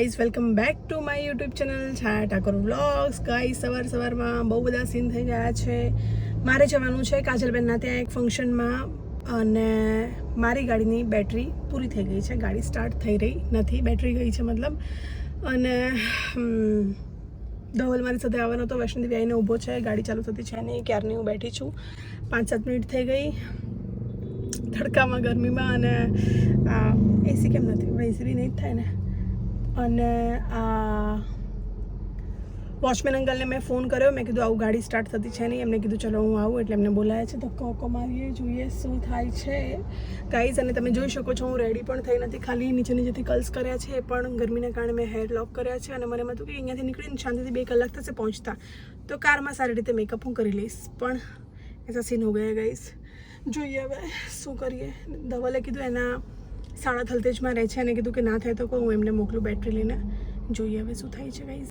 Guys, welcome back to my YouTube channel Chhaya Thakor vlogs. Guys, સવારમાં બહુ બધા scene થઈ ગયા છે. મારે જવાનું છે કાજલબેનના ત્યાં એક ફંક્શનમાં, અને મારી ગાડીની બેટરી પૂરી થઈ ગઈ છે. ગાડી સ્ટાર્ટ થઈ રહી નથી, બેટરી ગઈ છે મતલબ. અને ધવલ મારી સાથે આવવાનો તો વૈષ્ણોદેવી આવીને ઊભો છે. ગાડી ચાલુ થતી છે નહીં, ક્યારની હું બેઠી છું. 5-7 મિનિટ થઈ ગઈ તડકામાં, ગરમીમાં. અને એસી કેમ નથી? એસી બી નહીં જ થાય ને. અને વોચમેન અંકલને મેં ફોન કર્યો, મેં કીધું આવું ગાડી સ્ટાર્ટ થતી છે નહીં. એમને કીધું ચલો હું આવું, એટલે એમને બોલાયા છે. તો કોકો મારીએ, જોઈએ શું થાય છે ગાઈઝ. અને તમે જોઈ શકો છો, હું રેડી પણ થઈ નથી, ખાલી નીચેથી કર્લ્સ કર્યા છે. એ પણ ગરમીના કારણે મેં હેર લોક કર્યા છે. અને મને એમ હતું કે અહીંયાથી નીકળીને શાંતિથી 2 કલાક થશે પહોંચતા, તો કારમાં સારી રીતે મેકઅપ હું કરી લઈશ. પણ એસા સીન હો ગયા ગાઈઝ. જોઈએ હવે શું કરીએ. ધવલે કીધું એના સાડા થલતેજમાં રહે છે, અને કીધું કે ના થાય તો હું એમને મોકલું બેટરી લઈને. જોઈએ હવે શું થાય છે ગાઈઝ.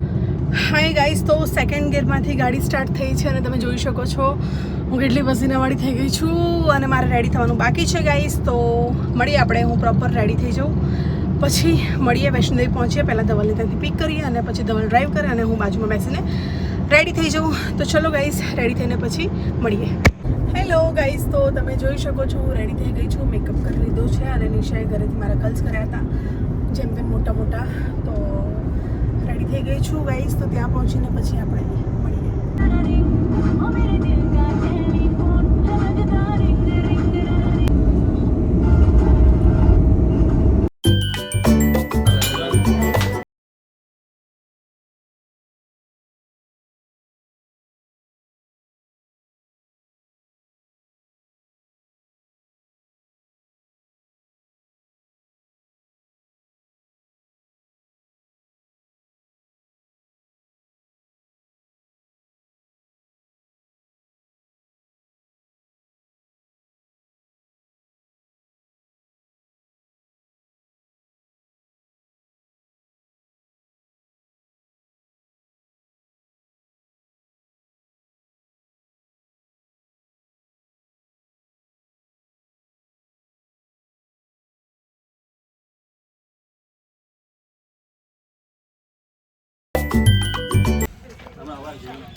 હાય ગાઈઝ, તો સેકન્ડ ગિયરમાંથી ગાડી સ્ટાર્ટ થઈ છે, અને તમે જોઈ શકો છો હું કેટલી પસીનાવાળી થઈ ગઈ છું. અને મારે રેડી થવાનું બાકી છે ગાઈઝ. તો મળીએ આપણે, હું પ્રોપર રેડી થઈ જાઉં, પછી મળીએ, વૈષ્ણોદેવી પહોંચીએ. પહેલાં ધવલને ત્યાંથી પિક કરીએ, અને પછી ધવલ ડ્રાઈવ કરે, અને હું બાજુમાં બેસીને રેડી થઈ જાઉં. તો ચલો ગાઈઝ, રેડી થઈને પછી મળીએ. હેલો ગાઈઝ, તો તમે જોઈ શકો છો હું રેડી થઈ ગઈ છું, મેકઅપ કરી લીધો છે. અને નિશાએ ઘરેથી મારા કર્લ્સ કર્યા હતા જેમ તેમ મોટા. તો રેડી થઈ ગઈ છું ગાઈઝ. તો ત્યાં પહોંચીને પછી આપણે મળીએ.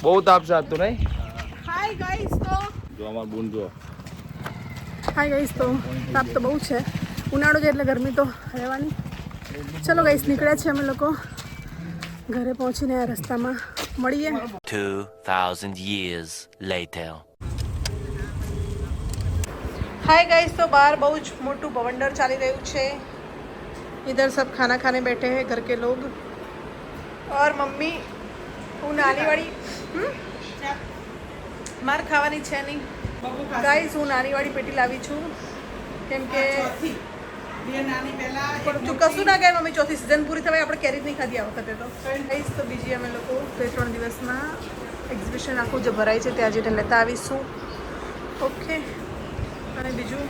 બહુ તાપ છે આજ તો નહીં. હાય ગાઈઝ, તો જો અમાર બૂન જો. હાય ગાઈઝ, તો તાપ તો બહુ છે. ઉનાળો છે એટલે ગરમી તો રહેવાની. ચલો ગાઈઝ, નીકળ્યા છે અમે લોકો. ઘરે પહોંચીને આ રસ્તામાં મળીએ. 2000 years later. हाय गाइस, तो बाहर बहुत मोटू बवंडर चाली रही है. इधर सब खाना खाने बैठे हैं घर के लोग. और मम्मी હું નાની વાળી માર ખાવાની છે નહીં ગાઈસ. હું નાની વાળી પેટી લાવી છું, કેમ કે કશું ના કહે મમ્મી. ચોથી સિઝન પૂરી થવાય, આપણે કેરી જ નહીં ખાધી આ વખતે તો ગાઈસ. તો બીજી અમે લોકો 2-3 દિવસમાં એક્ઝિબિશન આખું જે ભરાય છે ત્યાં જઈને લેતા આવીશું. ઓકે. અને બીજું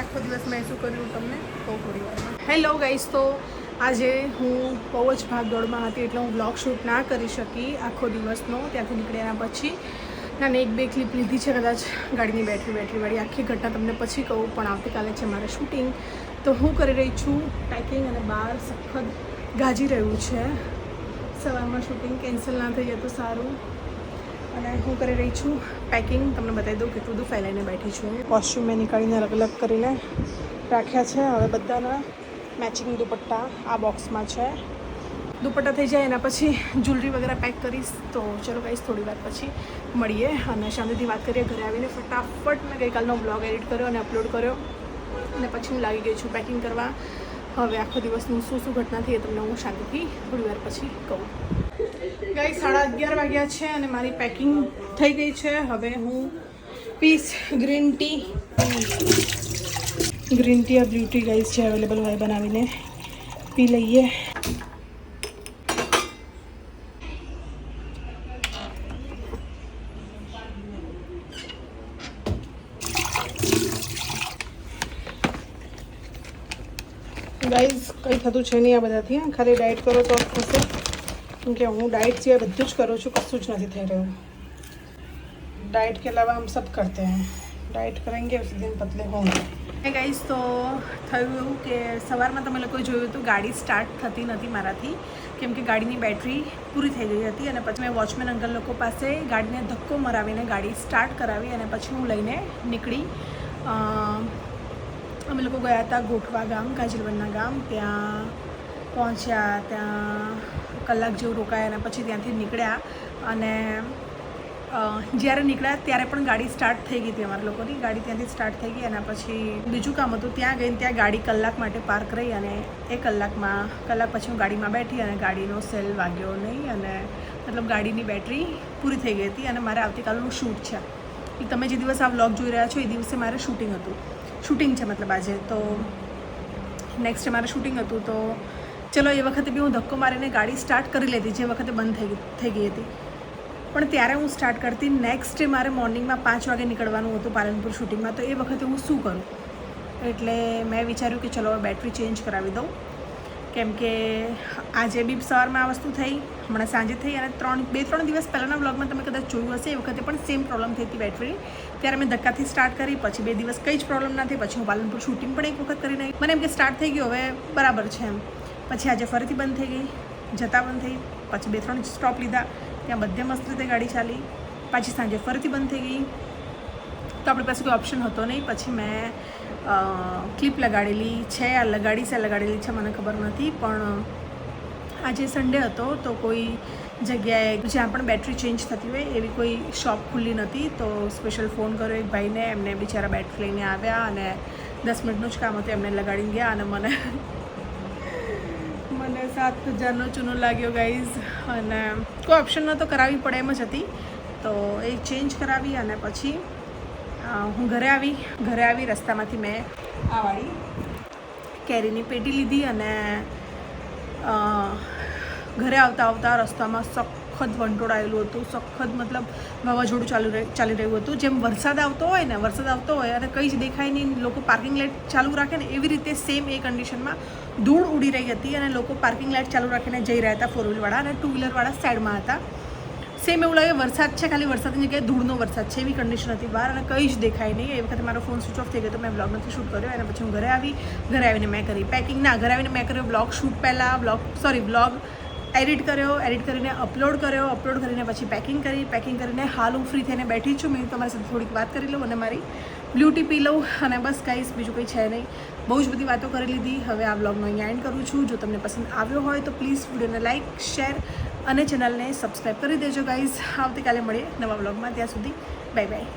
આખો દિવસ મેં શું કર્યું તમને કહું થોડી વારમાં. હેલો ગાઈસ, તો આજે હું બહુ જ ભાગદોડમાં હતી, એટલે હું બ્લોગ શૂટ ના કરી શકી આખો દિવસનો. ત્યાંથી નીકળ્યા પછી નાની 1-2 ક્લિપ લીધી છે કદાચ ગાડીની બેટરીવાળી. આખી ઘટના તમને પછી કહું. પણ આવતીકાલે છે મારે શૂટિંગ, તો હું કરી રહી છું પેકિંગ. અને બહાર સખત ગાજી રહ્યું છે. સવારમાં શૂટિંગ કેન્સલ ના થઈ જાય તો સારું. અને હું કરી રહી છું પેકિંગ. તમને બતાવી દઉં કેટલું બધું ફેલાઈને બેઠી છું. કોસ્ચ્યુમ મેં નીકાળીને અલગ કરીને રાખ્યા છે. હવે બધાના મેચિંગ દુપટ્ટા આ બોક્સમાં છે. દુપટ્ટા થઈ જાય એના પછી જ્વેલરી વગેરે પેક કરીશ. તો ચલો ગાઈસ, થોડી વાર પછી મળીએ અને શાંતિથી વાત કરીએ. ઘરે આવીને ફટાફટ મેં ગઈકાલનો બ્લોગ એડિટ કર્યો અને અપલોડ કર્યો, અને પછી હું લાગી ગઈ છું પેકિંગ કરવા. હવે આખો દિવસનું શું ઘટના થઈ એ તમને હું શાંતિથી થોડી વાર પછી કહું. ગાઈસ, 11:30 વાગ્યા છે અને મારી પેકિંગ થઈ ગઈ છે. હવે હું પીસ ગ્રીન ટી આ બ્લુ ટી ગાઈસ છે અવેલેબલ હોય, બનાવીને પી લઈએ. ગાઈઝ, કંઈ થતું છે નહીં આ બધાથી. ખાલી ડાયટ કરો તો થશે, કેમ કે હું ડાયટ સિવાય બધું જ કરું છું, કશું જ નથી થઈ રહ્યું. डाइट के अलावा हम सब करते हैं, डाइट करेंगे उसी दिन पतले होंगे. गाइस, तो થયું એવું કે સવારમાં તમે લોકોએ જોયું હતું ગાડી સ્ટાર્ટ થતી નથી મારાથી, કેમ કે ગાડીની બેટરી પૂરી થઈ ગઈ હતી અને પછી મેં વોચમેન અંકલ લોકો પાસે ગાડીને ધક્કો મરાવીને ગાડી સ્ટાર્ટ કરાવી અને પછી હું લઈને નીકળી. અમે લોકો ગયા હતા ગોઠવા ગામ, કાજલવનના ગામ. ત્યાં પહોંચ્યા, ત્યાં કલાક જેવું રોકાયા અને પછી ત્યાંથી નીકળ્યા. અને જ્યારે નીકળ્યા ત્યારે પણ ગાડી સ્ટાર્ટ થઈ ગઈ હતી, અમારા લોકોની ગાડી ત્યાંથી સ્ટાર્ટ થઈ ગઈ. અને પછી બીજું કામ હતું, ત્યાં ગઈને ત્યાં ગાડી કલાક માટે પાર્ક રહી અને એ કલાક પછી હું ગાડીમાં બેઠી અને ગાડીનો સેલ વાગ્યો નહીં અને મતલબ ગાડીની બેટરી પૂરી થઈ ગઈ હતી. અને મારે આવતીકાલનું શૂટ છે. એ તમે જે દિવસ આ વ્લોગ જોઈ રહ્યા છો એ દિવસે મારે શૂટિંગ છે મતલબ આજે. તો નેક્સ્ટ ડે મારે શૂટિંગ હતું. તો ચલો એ વખતે બી હું ધક્કો મારીને ગાડી સ્ટાર્ટ કરી લેતી, જે વખતે બંધ થઈ ગઈ હતી. પણ ત્યારે હું સ્ટાર્ટ કરતી. નેક્સ્ટ ડે મારે મોર્નિંગમાં 5 વાગે નીકળવાનું હતું પાલનપુર શૂટિંગમાં. તો એ વખતે હું શું કરું? એટલે મેં વિચાર્યું કે ચલો બેટરી ચેન્જ કરાવી દઉં. કેમ કે આજે બી સવારમાં આ વસ્તુ થઈ, હમણાં સાંજે થઈ અને 2-3 દિવસ પહેલાંના વ્લોગમાં તમે કદાચ જોયું હશે, એ વખતે પણ સેમ પ્રોબ્લેમ થઈ હતી બેટરીની. ત્યારે મેં ધક્કાથી સ્ટાર્ટ કરી, પછી 2 દિવસ કંઈ જ પ્રોબ્લેમ ના થઈ. પછી હું પાલનપુર શૂટિંગ પણ એક વખત કરી નાખી. મને એમ કે સ્ટાર્ટ થઈ ગયું, હવે બરાબર છે એમ. પછી આજે ફરીથી બંધ થઈ ગઈ, જતાં બંધ થઈ. પછી 2-3 સ્ટોપ લીધા, ત્યાં બધે મસ્ત રીતે ગાડી ચાલી. પાછી સાંજે ફરીથી બંધ થઈ ગઈ. તો આપણી પાસે કોઈ ઓપ્શન હતો નહીં. પછી મેં ક્લિપ લગાડેલી છે, લગાડેલી છે મને ખબર નથી. પણ આજે સન્ડે હતો તો કોઈ જગ્યાએ જ્યાં પણ બેટરી ચેન્જ થતી હોય એવી કોઈ શોપ ખુલ્લી નથી. તો સ્પેશિયલ ફોન કર્યો એક ભાઈને, એમને બિચારા બેટરી લઈને આવ્યા અને 10 મિનિટનું જ કામ હતું, એમને લગાડીને ગયા. અને મને 7,000નો ચૂનો લાગ્યો ગાઈઝ. અને કોઈ ઓપ્શન નહોતો, કરાવવી પડે એમ જ હતી. તો એ ચેન્જ કરાવી અને પછી હું ઘરે આવી. રસ્તામાંથી મેં આ વાળી કેરીની પેટી લીધી અને ઘરે આવતા રસ્તામાં સખત વંટોળાયેલું હતું. સખત મતલબ વાવાઝોડું ચાલી રહ્યું હતું. જેમ વરસાદ આવતો હોય અને કંઈ જ દેખાય નહીં, લોકો પાર્કિંગ લાઇટ ચાલુ રાખે ને એવી રીતે સેમ એ કન્ડિશનમાં ધૂળ ઉડી રહી હતી અને લોકો પાર્કિંગ લાઇટ ચાલુ રાખીને જઈ રહ્યા હતા, 4 વ્હીલવાળા અને 2 વ્હીલરવાળા સાઈડમાં હતા. સેમ એવું લાગે વરસાદ છે, ખાલી વરસાદની જગ્યાએ ધૂળનો વરસાદ છે એવી કન્ડિશન હતી બહાર અને કંઈ જ દેખાય નહીં. એ વખતે મારો ફોન સ્વિચ ઓફ થઈ ગયો તો મેં બ્લોગ નથી શૂટ કર્યો. અને પછી હું ઘરે આવીને મેં કરી પેકિંગ. ઘરે આવીને મેં કર્યો બ્લોગ શૂટ પહેલાં, બ્લોગ એડિટ કરીને અપલોડ કરીને પછી પેકિંગ કરીને હાલ હું ફ્રી થઈને બેઠી છું. મેં તમારી સાથે થોડીક વાત કરી લઉં અને મારી બ્લુ ટી પી લઉં અને બસ ગાઈસ, બીજું કંઈ છે નહીં. બહુ જ બધી વાતો કરી લીધી. હવે આ બ્લોગનો અહીંયા એન્ડ કરું છું. જો તમને પસંદ આવ્યો હોય તો પ્લીઝ વિડીયોને લાઇક, શેર અને ચેનલને સબસ્ક્રાઈબ કરી દેજો ગાઈઝ. આવતીકાલે મળીએ નવા બ્લોગમાં. ત્યાં સુધી બાય બાય.